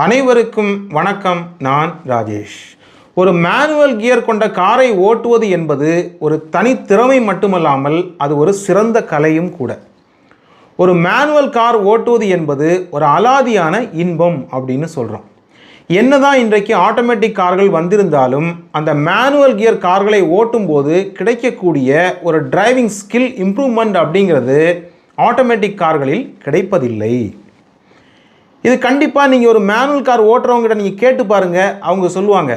அனைவருக்கும் வணக்கம். நான் ராஜேஷ். ஒரு மேனுவல் கியர் கொண்ட காரை ஓட்டுவது என்பது ஒரு தனித்திறமை மட்டுமல்லாமல் அது ஒரு சிறந்த கலையும் கூட. ஒரு மேனுவல் கார் ஓட்டுவது என்பது ஒரு அலாதியான இன்பம் அப்படின்னு சொல்கிறோம். என்னதான் இன்றைக்கு ஆட்டோமேட்டிக் கார்கள் வந்திருந்தாலும் அந்த மேனுவல் கியர் கார்களை ஓட்டும்போது கிடைக்கக்கூடிய ஒரு டிரைவிங் ஸ்கில் இம்ப்ரூவ்மெண்ட் அப்படிங்கிறது ஆட்டோமேட்டிக் கார்களில் கிடைப்பதில்லை. இது கண்டிப்பாக நீங்கள் ஒரு மேனுவல் கார் ஓட்டுறவங்ககிட்ட நீங்கள் கேட்டு பாருங்கள், அவங்க சொல்லுவாங்க.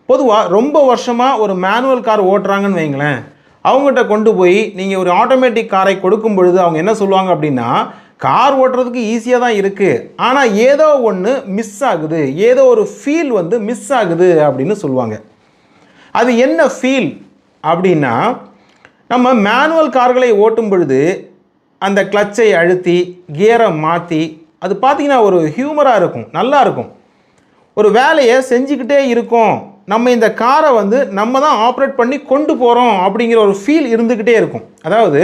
பொதுவாக ரொம்ப வருஷமாக ஒரு மேனுவல் கார் ஓட்டுறாங்கன்னு வைங்களேன், அவங்ககிட்ட கொண்டு போய் நீங்கள் ஒரு ஆட்டோமேட்டிக் காரை கொடுக்கும் பொழுது அவங்க என்ன சொல்லுவாங்க அப்படின்னா, கார் ஓட்டுறதுக்கு ஈஸியாக தான் இருக்குது, ஆனால் ஏதோ ஒன்று மிஸ் ஆகுது, ஏதோ ஒரு ஃபீல் மிஸ் ஆகுது அப்படின்னு சொல்லுவாங்க. அது என்ன ஃபீல் அப்படின்னா, நம்ம மேனுவல் கார்களை ஓட்டும் பொழுது அந்த கிளச்சை அழுத்தி கியரை மாற்றி அது பார்த்திங்கன்னா ஒரு ஹியூமராக இருக்கும், நல்லா இருக்கும். ஒரு வேலையை செஞ்சுக்கிட்டே இருக்கோம், நம்ம இந்த காரை நம்ம தான் ஆப்ரேட் பண்ணி கொண்டு போகிறோம் அப்படிங்கிற ஒரு ஃபீல் இருந்துக்கிட்டே இருக்கும். அதாவது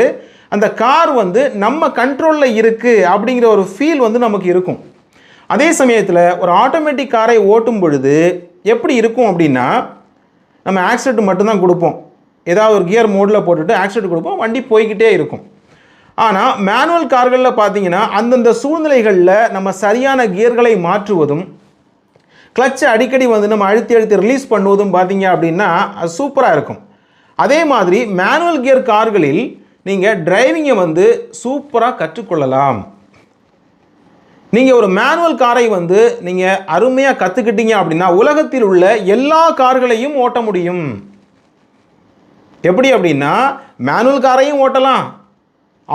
அந்த கார் நம்ம கண்ட்ரோலில் இருக்குது அப்படிங்கிற ஒரு ஃபீல் நமக்கு இருக்கும். அதே சமயத்தில் ஒரு ஆட்டோமேட்டிக் காரை ஓட்டும் பொழுது எப்படி இருக்கும் அப்படின்னா, நம்ம ஆக்சிலேட்டர் மட்டும்தான் கொடுப்போம், ஏதாவது ஒரு கியர் மோடில் போட்டுட்டு ஆக்சிலேட்டர் கொடுப்போம், வண்டி போய்கிட்டே இருக்கும். ஆனால் மேனுவல் கார்களில் பார்த்தீங்கன்னா அந்தந்த சூழ்நிலைகளில் நம்ம சரியான கியர்களை மாற்றுவதும் கிளச்சை அடிக்கடி நம்ம அழுத்தி ரிலீஸ் பண்ணுவதும் பார்த்தீங்க அப்படின்னா அது சூப்பராக இருக்கும். அதே மாதிரி மேனுவல் கியர் கார்களில் நீங்கள் டிரைவிங்கை சூப்பராக கற்றுக்கொள்ளலாம். நீங்கள் ஒரு மேனுவல் காரை நீங்கள் அருமையாக கற்றுக்கிட்டீங்க அப்படின்னா உலகத்தில் உள்ள எல்லா கார்களையும் ஓட்ட முடியும். எப்படி அப்படின்னா, மேனுவல் காரையும் ஓட்டலாம்,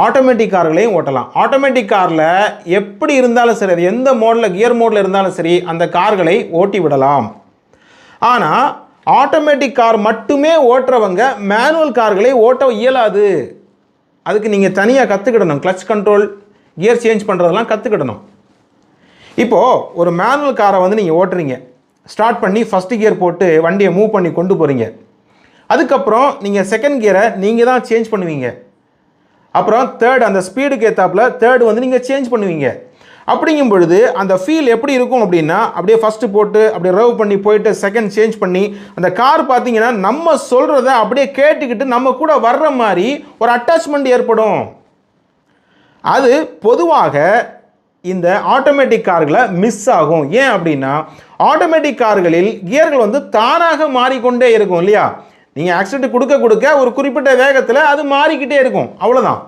ஆட்டோமேட்டிக் கார்களையும் ஓட்டலாம். ஆட்டோமேட்டிக் காரில் எப்படி இருந்தாலும் சரி, அது எந்த மோடில் கியர் மோடில் இருந்தாலும் சரி, அந்த கார்களை ஓட்டி விடலாம். ஆனால் ஆட்டோமேட்டிக் கார் மட்டுமே ஓட்டுறவங்க மேனுவல் கார்களை ஓட்ட இயலாது. அதுக்கு நீங்கள் தனியாக கற்றுக்கிடணும். கிளச் கண்ட்ரோல், கியர் சேஞ்ச் பண்ணுறதெல்லாம் கற்றுக்கிடணும். இப்போது ஒரு மேனுவல் காரை நீங்கள் ஓட்டுறீங்க, ஸ்டார்ட் பண்ணி ஃபஸ்ட்டு கியர் போட்டு வண்டியை மூவ் பண்ணி கொண்டு போகிறீங்க. அதுக்கப்புறம் நீங்கள் செகண்ட் கியரை நீங்கள் தான் சேஞ்ச் பண்ணுவீங்க. அப்புறம் தேர்ட், அந்த ஸ்பீடுக்கு ஏற்றாப்பில் தேர்டு நீங்கள் சேஞ்ச் பண்ணுவீங்க. அப்படிங்கும் பொழுது அந்த ஃபீல் எப்படி இருக்கும் அப்படின்னா, அப்படியே ஃபஸ்ட்டு போட்டு அப்படியே ரவ் பண்ணி போயிட்டு செகண்ட் சேஞ்ச் பண்ணி அந்த கார் பார்த்தீங்கன்னா நம்ம சொல்கிறத அப்படியே கேட்டுக்கிட்டு நம்ம கூட வர்ற மாதிரி ஒரு அட்டாச்மெண்ட் ஏற்படும். அது பொதுவாக இந்த ஆட்டோமேட்டிக் கார்களில் மிஸ் ஆகும். ஏன் அப்படின்னா, ஆட்டோமேட்டிக் கார்களில் கியர்கள் தானாக மாறிக்கொண்டே இருக்கும் இல்லையா. நீங்கள் ஆக்சிடென்ட் கொடுக்க ஒரு குறிப்பிட்ட வேகத்தில் அது மாறிக்கிட்டே இருக்கும், அவ்வளோதான்.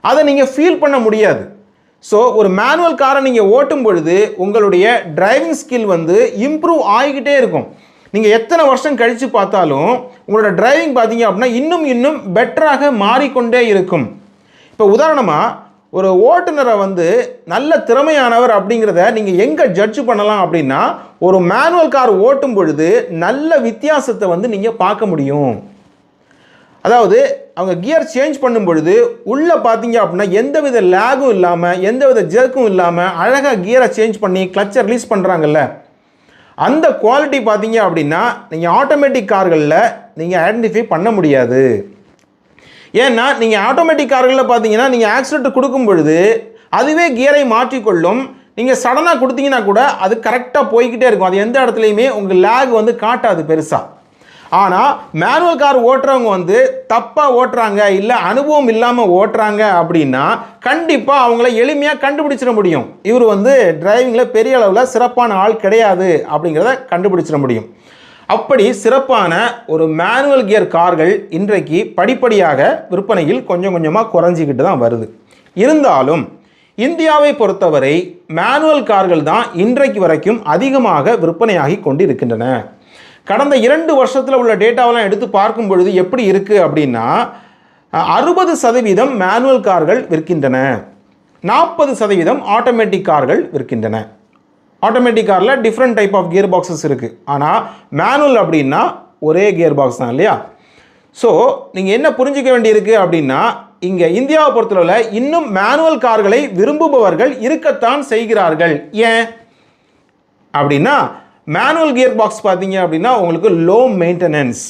அதை நீங்கள் ஃபீல் பண்ண முடியாது. ஸோ ஒரு மேனுவல் காரை நீங்கள் ஓட்டும் பொழுது உங்களுடைய டிரைவிங் ஸ்கில் இம்ப்ரூவ் ஆகிக்கிட்டே இருக்கும். நீங்கள் எத்தனை வருஷம் கழித்து பார்த்தாலும் உங்களோட டிரைவிங் பார்த்தீங்க அப்படின்னா இன்னும் பெட்டராக மாறிக்கொண்டே இருக்கும். இப்போ உதாரணமாக ஒரு ஓட்டுநரை நல்ல திறமையானவர் அப்படிங்கிறத நீங்கள் எங்கே ஜட்ஜ் பண்ணலாம் அப்படின்னா, ஒரு மேனுவல் கார் ஓட்டும் பொழுது நல்ல வித்தியாசத்தை நீங்கள் பார்க்க முடியும். அதாவது அவங்க கியர் சேஞ்ச் பண்ணும் பொழுது உள்ளே பார்த்தீங்க அப்படின்னா எந்தவித லேகும் இல்லாமல் எந்தவித ஜெர்க்கும் இல்லாமல் அழகாக கியரை சேஞ்ச் பண்ணி கிளச்சை ரிலீஸ் பண்ணுறாங்கல்ல, அந்த குவாலிட்டி பார்த்தீங்க அப்படின்னா நீங்கள் ஆட்டோமேட்டிக் கார்களில் நீங்கள் ஐடென்டிஃபை பண்ண முடியாது. ஏன்னா நீங்கள் ஆட்டோமேட்டிக் கார்களில் பார்த்தீங்கன்னா நீங்கள் ஆக்சிலேட்டர் கொடுக்கும் பொழுது அதுவே கியரை மாற்றிக்கொள்ளும். நீங்கள் சடனாக கொடுத்தீங்கன்னா கூட அது கரெக்டாக போய்கிட்டே இருக்கும், அது எந்த இடத்துலையுமே உங்கள் லேக் காட்டாது பெருசாக. ஆனால் மேனுவல் கார் ஓட்டுறவங்க தப்பாக ஓட்டுறாங்க, இல்லை அனுபவம் இல்லாமல் ஓட்டுறாங்க அப்படின்னா கண்டிப்பாக அவங்கள எளிமையாக கண்டுபிடிச்சிட முடியும். இவர் டிரைவிங்கில் பெரிய அளவில் சிறப்பான ஆள் கிடையாது அப்படிங்கிறத கண்டுபிடிச்சிட முடியும். அப்படி சிறப்பான ஒரு மேனுவல் கியர் கார்கள் இன்றைக்கு படிப்படியாக விற்பனையில் கொஞ்சம் கொஞ்சமாக குறைஞ்சிக்கிட்டு தான் வருது. இருந்தாலும் இந்தியாவை பொறுத்தவரை மேனுவல் கார்கள் தான் இன்றைக்கு வரைக்கும் அதிகமாக விற்பனையாகி கொண்டு இருக்கின்றன. கடந்த 2 வருஷத்தில் உள்ள டேட்டாவெல்லாம் எடுத்து பார்க்கும் பொழுது எப்படி இருக்குது அப்படின்னா, 60% மேனுவல் கார்கள் விற்கின்றன, 40% ஆட்டோமேட்டிக் கார்கள் விற்கின்றன. ஆட்டோமேட்டிக் காரில் different type of gear boxes இருக்குது, ஆனால் மேனுவல் அப்படின்னா ஒரே கியர் பாக்ஸ் தான் இல்லையா. ஸோ நீங்கள் என்ன புரிஞ்சிக்க வேண்டியிருக்கு அப்படின்னா, இங்கே இந்தியாவை பொறுத்தவரை இன்னும் மேனுவல் கார்களை விரும்புபவர்கள் இருக்கத்தான் செய்கிறார்கள். ஏன் அப்படின்னா, மேனுவல் கியர் பாக்ஸ் பார்த்தீங்க அப்படின்னா உங்களுக்கு லோ மெயின்டெனன்ஸ்,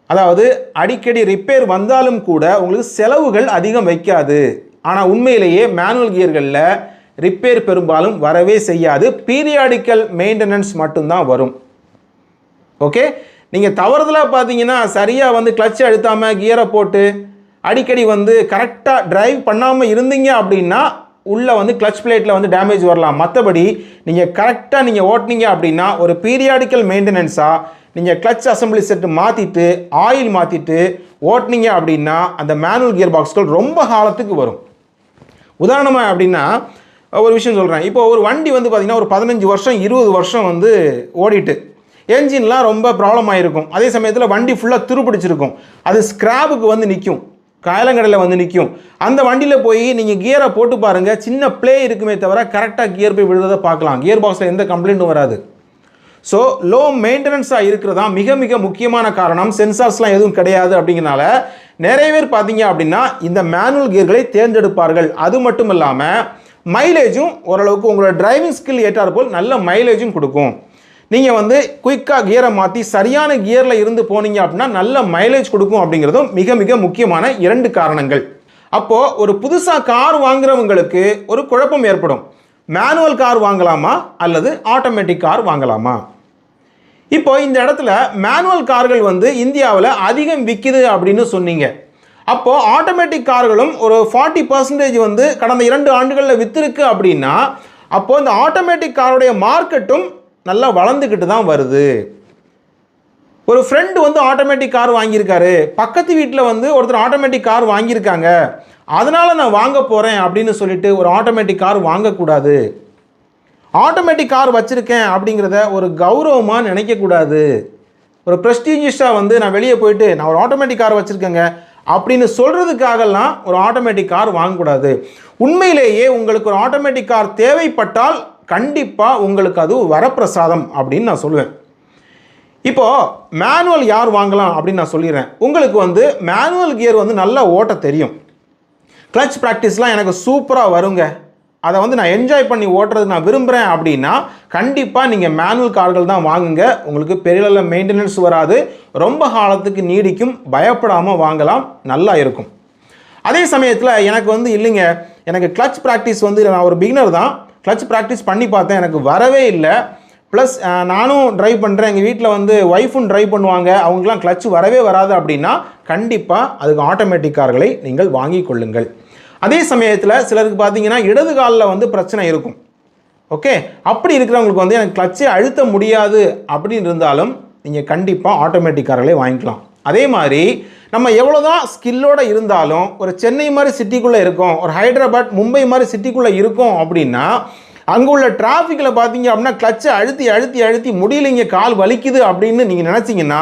அதாவது அடிக்கடி ரிப்பேர் வந்தாலும் கூட உங்களுக்கு செலவுகள் அதிகம் வைக்காது. ஆனால் உண்மையிலேயே மேனுவல் கியர்களில் ரிப்பேர் பெரும்பாலும் வரவே செய்யாது. பீரியாடிக்கல் மெயின்டெனன்ஸ் மட்டும்தான் வரும். ஓகே, நீங்கள் தவறுதலாக பார்த்தீங்கன்னா சரியாக வந்து கிளட்ச் அழுத்தாமல் கியரை போட்டு அடிக்கடி வந்து கரெக்டாக டிரைவ் பண்ணாமல் இருந்தீங்க அப்படின்னா உள்ளே வந்து கிளட்ச் பிளேட்டில் வந்து டேமேஜ் வரலாம். மற்றபடி நீங்கள் கரெக்டாக நீங்கள் ஓட்டினீங்க அப்படின்னா ஒரு பீரியாடிக்கல் மெயின்டெனன்ஸாக நீங்கள் கிளட்ச் அசம்பிளி செட்டு மாற்றிட்டு ஆயில் மாற்றிட்டு ஓட்டினீங்க அப்படின்னா அந்த மேனுவல் கியர் பாக்ஸ்கள் ரொம்ப காலத்துக்கு வரும். உதாரணமாக அப்படின்னா ஒரு விஷயம் சொல்கிறேன். இப்போ ஒரு வண்டி வந்து பார்த்திங்கன்னா ஒரு 15 வருஷம் 20 வருஷம் வந்து ஓடிட்டு என்ஜின்லாம் ரொம்ப ப்ராப்ளம் ஆகிருக்கும். அதே சமயத்தில் வண்டி ஃபுல்லாக துருப்பிடிச்சிருக்கும். அது ஸ்க்ராப்புக்கு வந்து நிற்கும், காயலங்கடையில் வந்து நிற்கும். அந்த வண்டியில் போய் நீங்கள் கியரை போட்டு பாருங்கள், சின்ன ப்ளே இருக்குமே தவிர கரெக்டாக கியர் போய் விழுறதை பார்க்கலாம். கியர் பாக்ஸில் எந்த கம்ப்ளைண்ட்டும் வராது. ஸோ லோ மெயின்டெனன்ஸாக இருக்கிறதா மிக மிக முக்கியமான காரணம். சென்சார்ஸ்லாம் எதுவும் கிடையாது. அப்படிங்கிறனால நிறைய பேர் பார்த்தீங்க அப்படின்னா இந்த மேனுவல் கியர்களை தேர்ந்தெடுப்பார்கள். அது மட்டும் இல்லாமல் மைலேஜும் ஓரளவுக்கு உங்களோட டிரைவிங் ஸ்கில் ஏற்றாற்போல் நல்ல மைலேஜும் கொடுக்கும். நீங்கள் வந்து குயிக்காக கியரை மாற்றி சரியான கியரில் இருந்து போனீங்க அப்படின்னா நல்ல மைலேஜ் கொடுக்கும். அப்படிங்கிறதும் மிக மிக முக்கியமான 2 காரணங்கள். அப்போது ஒரு புதுசாக கார் வாங்குறவங்களுக்கு ஒரு குழப்பம் ஏற்படும். மேனுவல் கார் வாங்கலாமா அல்லது ஆட்டோமேட்டிக் கார் வாங்கலாமா? இப்போ இந்த இடத்துல மேனுவல் கார்கள் வந்து இந்தியாவில் அதிகம் விற்கிது அப்படின்னு சொன்னீங்க. அப்போது ஆட்டோமேட்டிக் கார்களும் ஒரு 40% வந்து கடந்த 2 ஆண்டுகளில் விற்றுருக்கு அப்படின்னா அப்போது இந்த ஆட்டோமேட்டிக் காருடைய மார்க்கெட்டும் நல்லா வளர்ந்துக்கிட்டு தான் வருது. ஒரு ஃப்ரெண்டு வந்து ஆட்டோமேட்டிக் கார் வாங்கியிருக்காரு, பக்கத்து வீட்டில் வந்து ஒருத்தர் ஆட்டோமேட்டிக் கார் வாங்கியிருக்காங்க, அதனால் நான் வாங்க போகிறேன் அப்படின்னு சொல்லிட்டு ஒரு ஆட்டோமேட்டிக் கார் வாங்கக்கூடாது. ஆட்டோமேட்டிக் கார் வச்சுருக்கேன் அப்படிங்கிறத ஒரு கௌரவமாக நினைக்கக்கூடாது. ஒரு ப்ரெஸ்டீஜியஸாக வந்து நான் வெளியே போயிட்டு நான் ஒரு ஆட்டோமேட்டிக் கார் வச்சுருக்கேங்க அப்படின்னு சொல்கிறதுக்காகலாம் ஒரு ஆட்டோமேட்டிக் கார் வாங்கக்கூடாது. உண்மையிலேயே உங்களுக்கு ஒரு ஆட்டோமேட்டிக் கார் தேவைப்பட்டால் கண்டிப்பாக உங்களுக்கு அது வரப்பிரசாதம் அப்படின்னு நான் சொல்லுவேன். இப்போது மேனுவல் யார் வாங்கலாம் அப்படின்னு நான் சொல்லிடுறேன். உங்களுக்கு வந்து மேனுவல் கியர் வந்து நல்லா ஓட்ட தெரியும், கிளட்ச் ப்ராக்டிஸ்லாம் எனக்கு சூப்பராக வருங்க, அதை வந்து நான் என்ஜாய் பண்ணி ஓட்டுறது நான் விரும்புகிறேன் அப்படின்னா கண்டிப்பாக நீங்கள் மேனுவல் கார்கள் தான் வாங்குங்க. உங்களுக்கு பெரிய அளவில் மெயின்டெனன்ஸ் வராது, ரொம்ப காலத்துக்கு நீடிக்கும், பயப்படாமல் வாங்கலாம், நல்லா இருக்கும். அதே சமயத்தில் எனக்கு வந்து இல்லைங்க, எனக்கு கிளட்ச் ப்ராக்டிஸ் வந்து நான் ஒரு பிகினர் தான், கிளட்ச் ப்ராக்டிஸ் பண்ணி பார்த்தேன், எனக்கு வரவே இல்லை, ப்ளஸ் நானும் ட்ரைவ் பண்ணுறேன், எங்கள் வீட்டில் வந்து ஒய்ஃபும் ட்ரைவ் பண்ணுவாங்க, அவங்களுக்குலாம் கிளட்ச் வரவே வராது அப்படின்னா கண்டிப்பாக அதுக்கு ஆட்டோமேட்டிக் கார்களை நீங்கள் வாங்கி கொள்ளுங்கள். அதே சமயத்தில் சிலருக்கு பார்த்தீங்கன்னா இடது காலில் வந்து பிரச்சனை இருக்கும். ஓகே, அப்படி இருக்கிறவங்களுக்கு வந்து எனக்கு கிளட்சை அழுத்த முடியாது அப்படின்னு இருந்தாலும் நீங்கள் கண்டிப்பாக ஆட்டோமேட்டிக் கார்களை வாங்கிக்கலாம். அதே மாதிரி நம்ம எவ்வளோ தான் ஸ்கில்லோடு இருந்தாலும் ஒரு சென்னை மாதிரி சிட்டிக்குள்ளே இருக்கோம், ஒரு ஹைதராபாத் மும்பை மாதிரி சிட்டிக்குள்ளே இருக்கோம் அப்படின்னா அங்கே உள்ள டிராஃபிக்கில் பார்த்தீங்க அப்படின்னா கிளட்சை அழுத்தி அழுத்தி அழுத்தி முடியலைங்க, கால் வலிக்குது அப்படின்னு நீங்கள் நினச்சிங்கன்னா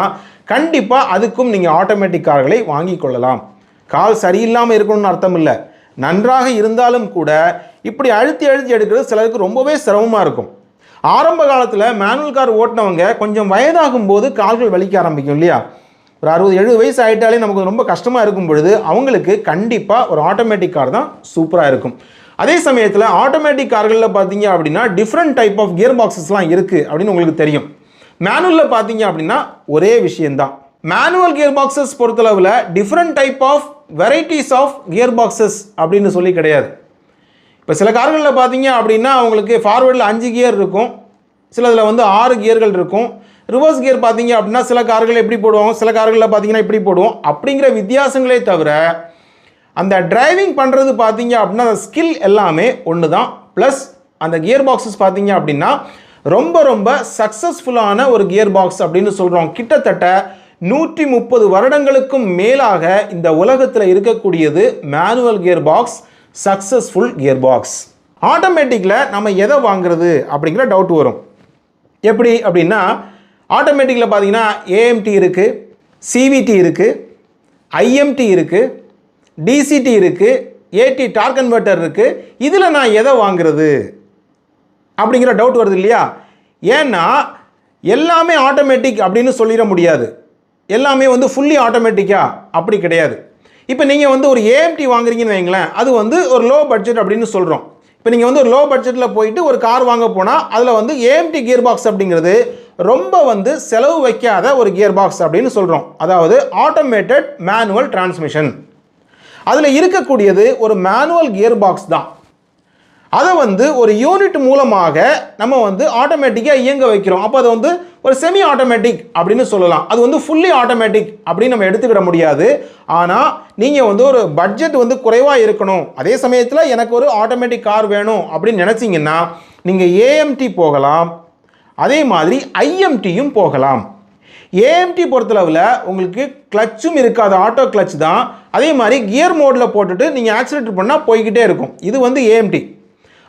கண்டிப்பாக அதுக்கும் நீங்கள் ஆட்டோமேட்டிக் கார்களை வாங்கி கொள்ளலாம். கால் சரியில்லாமல் இருக்கணும்னு அர்த்தம் இல்லை, நன்றாக இருந்தாலும் கூட இப்படி அழுத்தி அழுத்தி எடுக்கிறது சிலருக்கு ரொம்பவே சிரமமாக இருக்கும். ஆரம்ப காலத்தில் மேனுவல் கார் ஓட்டினவங்க கொஞ்சம் வயதாகும் போது கால்கள் வலிக்க ஆரம்பிக்கும் இல்லையா, ஒரு 60-70 வயசு ஆகிட்டாலே நமக்கு ரொம்ப கஷ்டமாக இருக்கும் பொழுது அவங்களுக்கு கண்டிப்பாக ஒரு ஆட்டோமேட்டிக் கார் தான் சூப்பராக இருக்கும். அதே சமயத்தில் ஆட்டோமேட்டிக் கார்களில் பார்த்தீங்க அப்படின்னா டிஃப்ரெண்ட் டைப் ஆஃப் கியர் பாக்ஸஸ்லாம் இருக்குது அப்படின்னு உங்களுக்கு தெரியும். மேனுவலில் பார்த்தீங்க அப்படின்னா ஒரே விஷயந்தான். மேனுவல் கியர் பாக்ஸஸ் பொறுத்தளவில் different type of varieties of gear boxes அப்படின்னு சொல்லி கிடையாது. இப்போ சில கார்களில் பார்த்தீங்க அப்படின்னா அவங்களுக்கு ஃபார்வேர்டில் 5 கியர் இருக்கும், சிலதில் வந்து 6 கியர்கள் இருக்கும். ரிவர்ஸ் கியர் பார்த்தீங்க அப்படின்னா சில கார்கள் எப்படி போடுவோம், சில கார்களில் பார்த்தீங்கன்னா இப்படி போடுவோம். அப்படிங்கிற வித்தியாசங்களே தவிர அந்த டிரைவிங் பண்ணுறது பார்த்தீங்க அப்படின்னா அந்த ஸ்கில் எல்லாமே ஒன்று தான். ப்ளஸ் அந்த கியர் பாக்ஸஸ் பார்த்தீங்க அப்படின்னா ரொம்ப ரொம்ப சக்ஸஸ்ஃபுல்லான ஒரு கியர் பாக்ஸ் அப்படின்னு சொல்கிறோம். கிட்டத்தட்ட 130 வருடங்களுக்கும் மேலாக இந்த உலகத்தில் இருக்கக்கூடியது manual gear box, successful gear box. ஆட்டோமேட்டிக்கில் நம்ம எதை வாங்குறது அப்படிங்கிற டவுட் வரும். எப்படி அப்படின்னா ஆட்டோமேட்டிக்கில் பார்த்தீங்கன்னா ஏஎம்டி இருக்குது, சிவிடி இருக்குது, ஐஎம்டி இருக்குது, டிசிடி இருக்குது, ஏடி டார்க் கன்வெர்ட்டர் இருக்குது. இதில் நான் எதை வாங்குறது அப்படிங்கிற டவுட் வருது இல்லையா? ஏன்னா எல்லாமே ஆட்டோமேட்டிக் அப்படின்னு சொல்லிட முடியாது, எல்லாமே வந்து ஃபுல்லி ஆட்டோமேட்டிக்காக அப்படி கிடையாது. இப்போ நீங்கள் வந்து ஒரு ஏஎம்டி வாங்குறீங்கன்னு வைங்களேன், அது வந்து ஒரு லோ பட்ஜெட் அப்படின்னு சொல்கிறோம். இப்போ நீங்கள் வந்து ஒரு லோ பட்ஜெட்டில் போயிட்டு ஒரு கார் வாங்க போனால் அதில் வந்து ஏஎம்டி கியர் பாக்ஸ் அப்படிங்கிறது ரொம்ப வந்து செலவு வைக்காத ஒரு கியர் பாக்ஸ் அப்படின்னு சொல்கிறோம். அதாவது ஆட்டோமேட்டட் மேனுவல் டிரான்ஸ்மிஷன். அதில் இருக்கக்கூடியது ஒரு மேனுவல் கியர் பாக்ஸ் தான். அதை வந்து ஒரு யூனிட் மூலமாக நம்ம வந்து ஆட்டோமேட்டிக்காக இயங்க வைக்கிறோம். அப்போ அது வந்து ஒரு செமி ஆட்டோமேட்டிக் அப்படின்னு சொல்லலாம். அது வந்து ஃபுல்லி ஆட்டோமேட்டிக் அப்படின்னு நம்ம எடுத்துக்கிட முடியாது. ஆனால் நீங்கள் வந்து ஒரு பட்ஜெட் வந்து குறைவாக இருக்கணும், அதே சமயத்தில் எனக்கு ஒரு ஆட்டோமேட்டிக் கார் வேணும் அப்படின்னு நினச்சிங்கன்னா நீங்கள் ஏஎம்டி போகலாம், அதே மாதிரி ஐஎம்டியும் போகலாம். ஏஎம்டி பொறுத்தளவில் உங்களுக்கு கிளச்சும் இருக்காது, ஆட்டோ கிளச் தான். அதே மாதிரி கியர் மோடில் போட்டுட்டு நீங்கள் ஆக்சிலேட்டர் பண்ணால் போய்கிட்டே இருக்கும். இது வந்து ஏஎம்டி.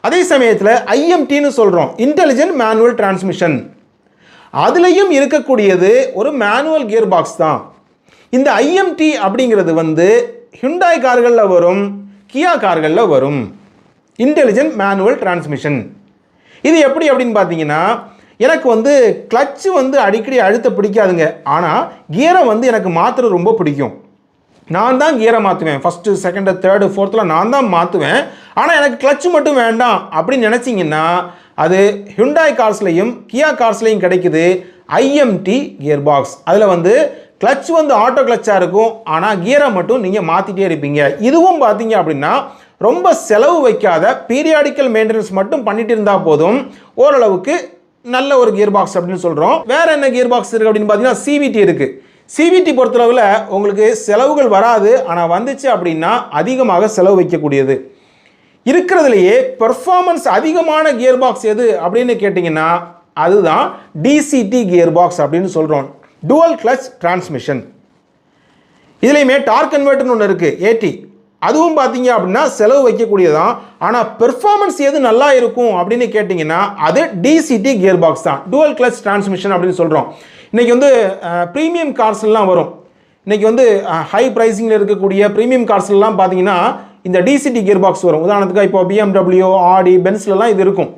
அதே சமயத்தில் ஐஎம்டின்னு சொல்கிறோம், இன்டெலிஜென்ட் மேனுவல் டிரான்ஸ்மிஷன். அதுலேயும் இருக்கக்கூடியது ஒரு மேனுவல் கியர் பாக்ஸ் தான். இந்த ஐஎம்டி அப்படிங்கிறது வந்து ஹுண்டாய் கார்களில் வரும், கியா கார்களில் வரும். இன்டெலிஜென்ட் மேனுவல் டிரான்ஸ்மிஷன் இது எப்படி அப்படின்னு பார்த்தீங்கன்னா, எனக்கு வந்து கிளச்சு வந்து அடிக்கடி அழுத்த பிடிக்காதுங்க, ஆனால் கியரை வந்து எனக்கு மாற்றுறது ரொம்ப பிடிக்கும். நான் தான் கியரை மாற்றுவேன், ஃபஸ்ட்டு செகண்டு தேர்டு ஃபோர்த்தில் நான் தான் மாற்றுவேன். ஆனால் எனக்கு கிளச்சு மட்டும் வேண்டாம் அப்படின்னு நினச்சிங்கன்னா அது ஹுண்டாய் கார்ஸ்லையும் கியா கார்ஸ்லையும் கிடைக்குது ஐஎம்டி கியர் பாக்ஸ். அதில் வந்து கிளச் வந்து ஆட்டோ கிளச்சாக இருக்கும், ஆனால் கியரை மட்டும் நீங்கள் மாற்றிட்டே இருப்பீங்க. இதுவும் பார்த்தீங்க அப்படின்னா ரொம்ப செலவு வைக்காத பீரியாடிக்கல் மெயின்டெனன்ஸ் மட்டும் பண்ணிட்டு இருந்தால் போதும், ஓரளவுக்கு நல்ல ஒரு கியர் பாக்ஸ் அப்படின்னு சொல்கிறோம். வேறு என்ன கியர் பாக்ஸ் இருக்குது அப்படின்னு பார்த்தீங்கன்னா சிவிடி இருக்குது. சிவிடி பொறுத்தளவில் உங்களுக்கு செலவுகள் வராது, ஆனால் வந்துச்சு அப்படின்னா அதிகமாக செலவு வைக்கக்கூடியது. இருக்கிறதுலையே பெர்ஃபார்மன்ஸ் அதிகமான கியர் பாக்ஸ் எது அப்படின்னு கேட்டிங்கன்னா அதுதான் டிசிடி கியர் பாக்ஸ் அப்படின்னு சொல்கிறோம், டுவல் கிளச் டிரான்ஸ்மிஷன். இதுலேயுமே டார்க் கன்வெர்ட்டர்னு ஒன்று இருக்குது, ஏடி. அதுவும் பார்த்தீங்க அப்படின்னா செலவு வைக்கக்கூடியதான். ஆனால் பெர்ஃபார்மன்ஸ் எது நல்லா இருக்கும் அப்படின்னு கேட்டிங்கன்னா அது டிசிடி கியர் பாக்ஸ் தான், டுவல் கிளச் டிரான்ஸ்மிஷன் அப்படின்னு சொல்கிறோம். இன்றைக்கி வந்து ப்ரீமியம் கார்ஸ்லாம் வரும். இன்றைக்கி வந்து ஹை ப்ரைஸிங்கில் இருக்கக்கூடிய ப்ரீமியம் கார்ஸ்லாம் பார்த்தீங்கன்னா இந்த டிசிடி கியர் பாக்ஸ் வரும். உதாரணத்துக்கு இப்போ பிஎம்டபிள்யூ, ஆடி, பென்ஸ்லலாம் இது இருக்கும்.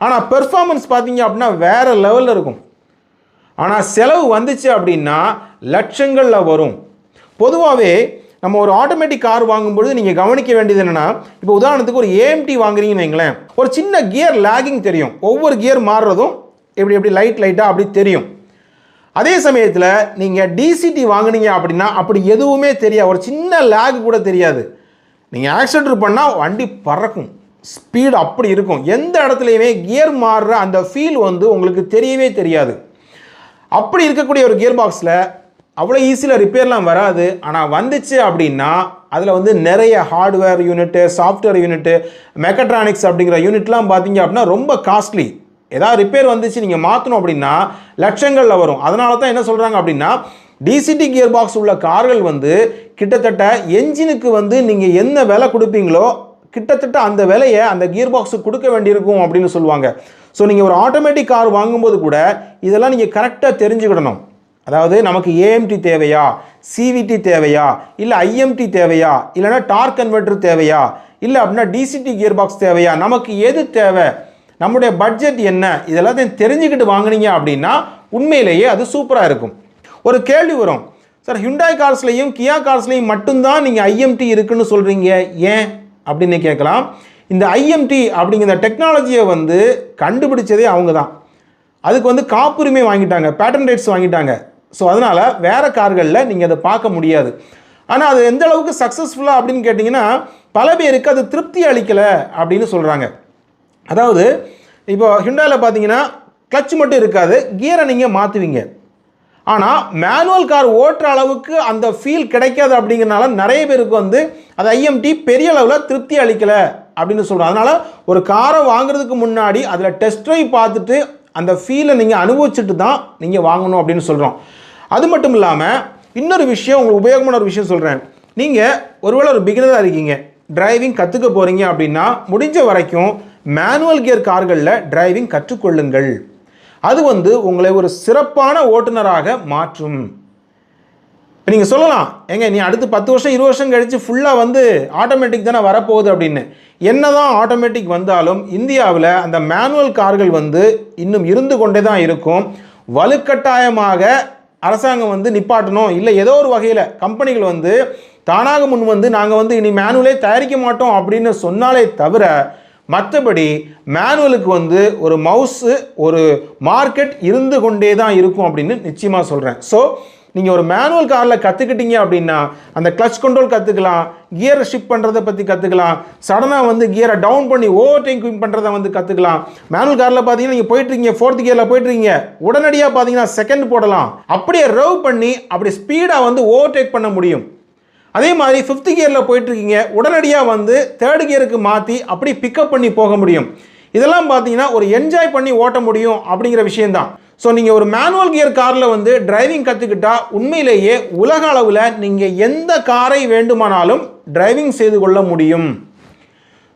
ஆனால் பெர்ஃபார்மன்ஸ் பார்த்தீங்க அப்படின்னா வேறு லெவலில் இருக்கும். ஆனால் செலவு வந்துச்சு அப்படின்னா லட்சங்களில் வரும். பொதுவாகவே நம்ம ஒரு ஆட்டோமேட்டிக் கார் வாங்கும்பொழுது நீங்கள் கவனிக்க வேண்டியது என்னென்னா, இப்போ உதாரணத்துக்கு ஒரு ஏஎம்டி வாங்குறீங்கன்னு வைங்களேன், ஒரு சின்ன கியர் லேகிங் தெரியும், ஒவ்வொரு கியர் மாறுறதும் எப்படி லைட்டாக அப்படி தெரியும். அதே சமயத்தில் நீங்கள் டிசிடி வாங்குனீங்க அப்படின்னா அப்படி எதுவுமே தெரியாது, ஒரு சின்ன லேக் கூட தெரியாது. நீங்கள் ஆக்சிலேட்டர் பண்ணால் வண்டி பறக்கும், ஸ்பீடு அப்படி இருக்கும். எந்த இடத்துலையுமே கியர் மாறுற அந்த ஃபீல் வந்து உங்களுக்கு தெரியவே தெரியாது. அப்படி இருக்கக்கூடிய ஒரு கியர் பாக்ஸில் அவ்வளோ ஈஸியில் ரிப்பேர்லாம் வராது. ஆனால் வந்துச்சு அப்படின்னா அதில் வந்து நிறைய hardware unit, software unit, mechatronics அப்படிங்கிற யூனிட்லாம் பார்த்தீங்க அப்படின்னா ரொம்ப காஸ்ட்லி. ஏதாவது ரிப்பேர் வந்துச்சு நீங்கள் மாற்றணும் அப்படின்னா லட்சங்களில் வரும். அதனால தான் என்ன சொல்கிறாங்க அப்படின்னா டிசிடி கியர் பாக்ஸ் உள்ள கார்கள் வந்து கிட்டத்தட்ட என்ஜினுக்கு வந்து நீங்கள் என்ன விலை கொடுப்பீங்களோ கிட்டத்தட்ட அந்த விலையை அந்த கியர் பாக்ஸுக்கு கொடுக்க வேண்டியிருக்கும் அப்படின்னு சொல்லுவாங்க. ஸோ நீங்கள் ஒரு ஆட்டோமேட்டிக் கார் வாங்கும்போது கூட இதெல்லாம் நீங்கள் கரெக்டாக தெரிஞ்சுக்கிடணும். அதாவது நமக்கு ஏஎம்டி தேவையா, சிவிடி தேவையா, இல்லை ஐஎம்டி தேவையா, இல்லைனா டார்க் கன்வெர்ட்டர் தேவையா, இல்லை அப்படின்னா டிசிடி கியர் பாக்ஸ் தேவையா, நமக்கு எது தேவை, நம்முடைய பட்ஜெட் என்ன, இதெல்லாத்தையும் தெரிஞ்சுக்கிட்டு வாங்கினீங்க அப்படின்னா உண்மையிலேயே அது சூப்பராக இருக்கும். ஒரு கேள்வி வரும், சார் ஹுண்டாய் கார்ஸ்லையும் கியா கார்ஸ்லையும் மட்டும்தான் நீங்கள் ஐஎம்டி இருக்குன்னு சொல்கிறீங்க, ஏன் அப்படின்னு கேட்கலாம். இந்த ஐஎம்டி அப்படிங்கிற டெக்னாலஜியை வந்து கண்டுபிடிச்சதே அவங்க தான். அதுக்கு வந்து காப்புரிமை வாங்கிட்டாங்க, பேட்டன் ரைட்ஸ் வாங்கிட்டாங்க. ஸோ அதனால் வேறு கார்களில் நீங்கள் அதை பார்க்க முடியாது. ஆனால் அது எந்த அளவுக்கு சக்ஸஸ்ஃபுல்லாக அப்படின்னு கேட்டிங்கன்னா பல பேருக்கு அது திருப்தி அளிக்கலை அப்படின்னு சொல்கிறாங்க. அதாவது இப்போ ஹுண்டாயில் பார்த்தீங்கன்னா கிளச் மட்டும் இருக்காது, கியரை நீங்கள் மாற்றுவீங்க. ஆனால் மேனுவல் கார் ஓட்டுற அளவுக்கு அந்த ஃபீல் கிடைக்காது. அப்படிங்கிறனால நிறைய பேருக்கு வந்து அது ஐஎம்டி பெரிய அளவில் திருப்தி அளிக்கலை அப்படின்னு சொல்கிறோம். அதனால் ஒரு காரை வாங்குறதுக்கு முன்னாடி அதில் டெஸ்ட் ட்ரைவ் பார்த்துட்டு அந்த ஃபீலை நீங்கள் அனுபவிச்சுட்டு தான் நீங்கள் வாங்கணும் அப்படின்னு சொல்கிறோம். அது மட்டும் இல்லாமல் இன்னொரு விஷயம், உங்களுக்கு உபயோகமான ஒரு விஷயம் சொல்கிறேன். நீங்கள் ஒருவேளை ஒரு பிகினராக இருக்கீங்க, டிரைவிங் கற்றுக்க போகிறீங்க அப்படின்னா முடிஞ்ச வரைக்கும் மேனுவல் கியர் கார்களில் டிரைவிங் கற்றுக்கொள்ளுங்கள். அது வந்து உங்களை ஒரு சிறப்பான ஓட்டுநராக மாற்றும். இப்போ நீங்கள் சொல்லலாம், ஏங்க நீ அடுத்து 10 வருஷம் 20 வருஷம் கழித்து ஃபுல்லாக வந்து ஆட்டோமேட்டிக் தானே வரப்போகுது அப்படின்னு. என்ன தான் ஆட்டோமேட்டிக் வந்தாலும் இந்தியாவில் அந்த மேனுவல் கார்கள் வந்து இன்னும் இருந்து கொண்டே தான் இருக்கும். வலுக்கட்டாயமாக அரசாங்கம் வந்து நிப்பாட்டணும், இல்லை ஏதோ ஒரு வகையில் கம்பெனிகள் வந்து தானாக முன் வந்து நாங்கள் வந்து இனி மேனுவலே தயாரிக்க மாட்டோம் அப்படின்னு சொன்னாலே தவிர மற்றபடி மேனுவலுக்கு வந்து ஒரு மவுஸு, ஒரு மார்க்கெட் இருந்து கொண்டே தான் இருக்கும் அப்படின்னு நிச்சயமாக சொல்கிறேன். ஸோ நீங்கள் ஒரு மேனுவல் காரில் கற்றுக்கிட்டீங்க அப்படின்னா அந்த கிளச் கண்ட்ரோல் கற்றுக்கலாம், கியரை ஷிஃப்ட் பண்ணுறதை பற்றி கற்றுக்கலாம், சடனாக வந்து கியரை டவுன் பண்ணி ஓவர் டேக்கிங் பண்ணுறதை வந்து கற்றுக்கலாம். மேனுவல் காரில் பார்த்தீங்கன்னா நீங்கள் போயிட்டுருக்கீங்க, 4th கியரில் போயிட்டுருக்கீங்க, உடனடியாக பார்த்தீங்கன்னா செகண்ட் போடலாம், அப்படியே ரவ் பண்ணி அப்படி ஸ்பீடாக வந்து ஓவர் டேக் பண்ண முடியும். அதே மாதிரி 5th கியரில் போயிட்டுருக்கீங்க, உடனடியாக வந்து 3rd கியருக்கு மாற்றி அப்படி பிக்கப் பண்ணி போக முடியும். இதெல்லாம் பார்த்தீங்கன்னா ஒரு என்ஜாய் பண்ணி ஓட்ட முடியும் அப்படிங்கிற விஷயம்தான். ஸோ நீங்கள் ஒரு மேனுவல் கியர் காரில் வந்து டிரைவிங் கற்றுக்கிட்டா உண்மையிலேயே உலக அளவில் நீங்கள் எந்த காரை வேண்டுமானாலும் டிரைவிங் செய்து கொள்ள முடியும்.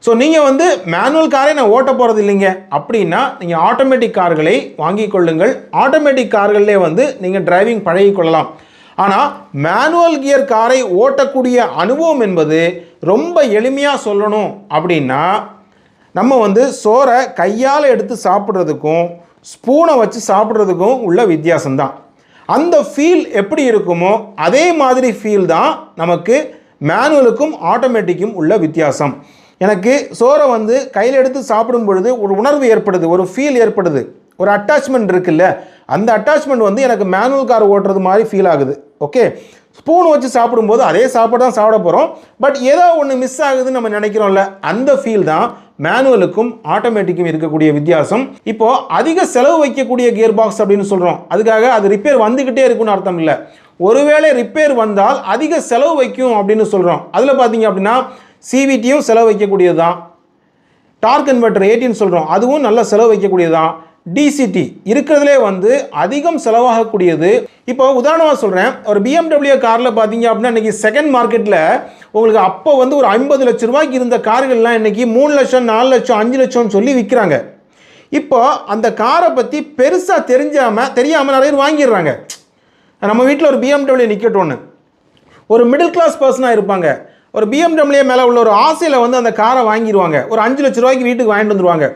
ஸோ நீங்கள் வந்து மேனுவல் காரை நான் ஓட்ட போகிறது இல்லைங்க அப்படின்னா நீங்கள் ஆட்டோமேட்டிக் கார்களை வாங்கி கொள்ளுங்கள். ஆட்டோமேட்டிக் கார்கள்லேயே வந்து நீங்கள் டிரைவிங் பழகி கொள்ளலாம். ஆனால் மேனுவல் கியர் காரை ஓட்டக்கூடிய அனுபவம் என்பது ரொம்ப எளிமையாக சொல்லணும் அப்படின்னா நம்ம வந்து சோறை கையால் எடுத்து சாப்பிட்றதுக்கும் ஸ்பூனை வச்சு சாப்பிட்றதுக்கும் உள்ள வித்தியாசம்தான். அந்த ஃபீல் எப்படி இருக்குமோ அதே மாதிரி ஃபீல் தான் நமக்கு மேனுவலுக்கும் ஆட்டோமேட்டிக்கும் உள்ள வித்தியாசம். எனக்கு சோறை வந்து கையில் எடுத்து சாப்பிடும் பொழுது ஒரு உணர்வு ஏற்படுது, ஒரு ஃபீல் ஏற்படுது, ஒரு அட்டாச்மெண்ட் இருக்குல்ல, அந்த அட்டாச்மெண்ட் வந்து எனக்கு மேனுவல் கார் ஓட்டுறது மாதிரி ஃபீல் ஆகுது. ஓகே, ஸ்பூன் வச்சு சாப்பிடும்போது அதே சாப்பாடு தான் சாப்பிட போகிறோம், பட் ஏதோ ஒன்று மிஸ் ஆகுதுன்னு நம்ம நினைக்கிறோம்ல, அந்த ஃபீல் தான் மேனுவலுக்கும் ஆட்டோமேட்டிக்கும் இருக்கக்கூடிய வித்தியாசம். இப்போ அதிக செலவு வைக்கக்கூடிய கியர் பாக்ஸ் அப்படின்னு சொல்கிறோம், அதுக்காக அது ரிப்பேர் வந்துக்கிட்டே இருக்குன்னு அர்த்தம் இல்லை. ஒருவேளை ரிப்பேர் வந்தால் அதிக செலவு வைக்கும் அப்படின்னு சொல்கிறோம். அதில் பார்த்தீங்க அப்படின்னா சிவிடியும் செலவு வைக்கக்கூடியது தான், டார்க் கன்வெர்ட்டர் 18 சொல்கிறோம், அதுவும் நல்ல செலவு வைக்கக்கூடியது தான். டிசிடி இருக்கிறதுலே வந்து அதிகம் செலவாகக்கூடியது. இப்போ உதாரணமாக சொல்கிறேன், ஒரு BMW காரில் பார்த்தீங்க அப்படின்னா இன்றைக்கி செகண்ட் மார்க்கெட்டில் உங்களுக்கு அப்போ வந்து ஒரு 50 லட்ச ரூபாய்க்கு இருந்த கார்கள்லாம் இன்றைக்கி 3 லட்சம் 4 லட்சம் 5 லட்சம்னு சொல்லி விற்கிறாங்க. இப்போ அந்த காரை பற்றி பெருசாக தெரியாமல் நிறைய பேர் வாங்கிடுறாங்க. நம்ம வீட்டில் ஒரு BMW நிற்கட்டும்னு ஒரு மிடில் கிளாஸ் பர்சனாக இருப்பாங்க, ஒரு BMW மேலே உள்ள ஒரு ஆசையில் வந்து அந்த காரை வாங்கிடுவாங்க, ஒரு 5 லட்ச ரூபாய்க்கு வீட்டுக்கு வாங்கிட்டு வந்துடுவாங்க.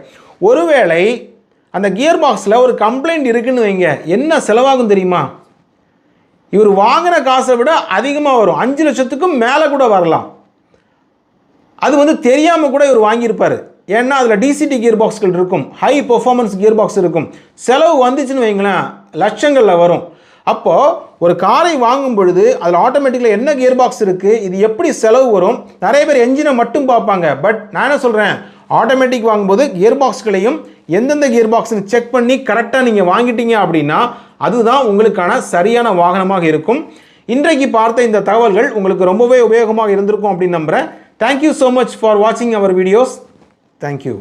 ஒருவேளை அந்த கியர் பாக்ஸில் ஒரு கம்ப்ளைண்ட் இருக்குன்னு வைங்க, என்ன செலவாகும் தெரியுமா? இவர் வாங்கின காசை விட அதிகமாக வரும், 5 லட்சத்துக்கும் மேலே கூட வரலாம். அது வந்து தெரியாமல் கூட இவர் வாங்கியிருப்பார். ஏன்னா அதில் டிசிடி கியர் பாக்ஸ்கள் இருக்கும், ஹை பெர்ஃபார்மன்ஸ் கியர் பாக்ஸ் இருக்கும். செலவு வந்துச்சுன்னு வைங்களேன், லட்சங்களில் வரும். அப்போது ஒரு காரை வாங்கும் பொழுது அதில் ஆட்டோமேட்டிக்கில் என்ன கியர் பாக்ஸ் இருக்குது, இது எப்படி செலவு வரும், நிறைய பேர் என்ஜினை மட்டும் பார்ப்பாங்க. பட் நான் என்ன சொல்கிறேன், ஆட்டோமேட்டிக் வாங்கும்போது கியர் பாக்ஸ்களையும் எந்தெந்த கியர் பாக்ஸ்னு செக் பண்ணி கரெக்டாக நீங்கள் வாங்கிட்டீங்க அப்படின்னா அதுதான் உங்களுக்கான சரியான வாகனமாக இருக்கும். இன்றைக்கு பார்த்த இந்த தகவல்கள் உங்களுக்கு ரொம்பவே உபயோகமாக இருந்திருக்கும் அப்படின்னு நம்புகிறேன். தேங்க்யூ ஸோ மச் ஃபார் வாட்சிங் அவர் வீடியோஸ். தேங்க்யூ.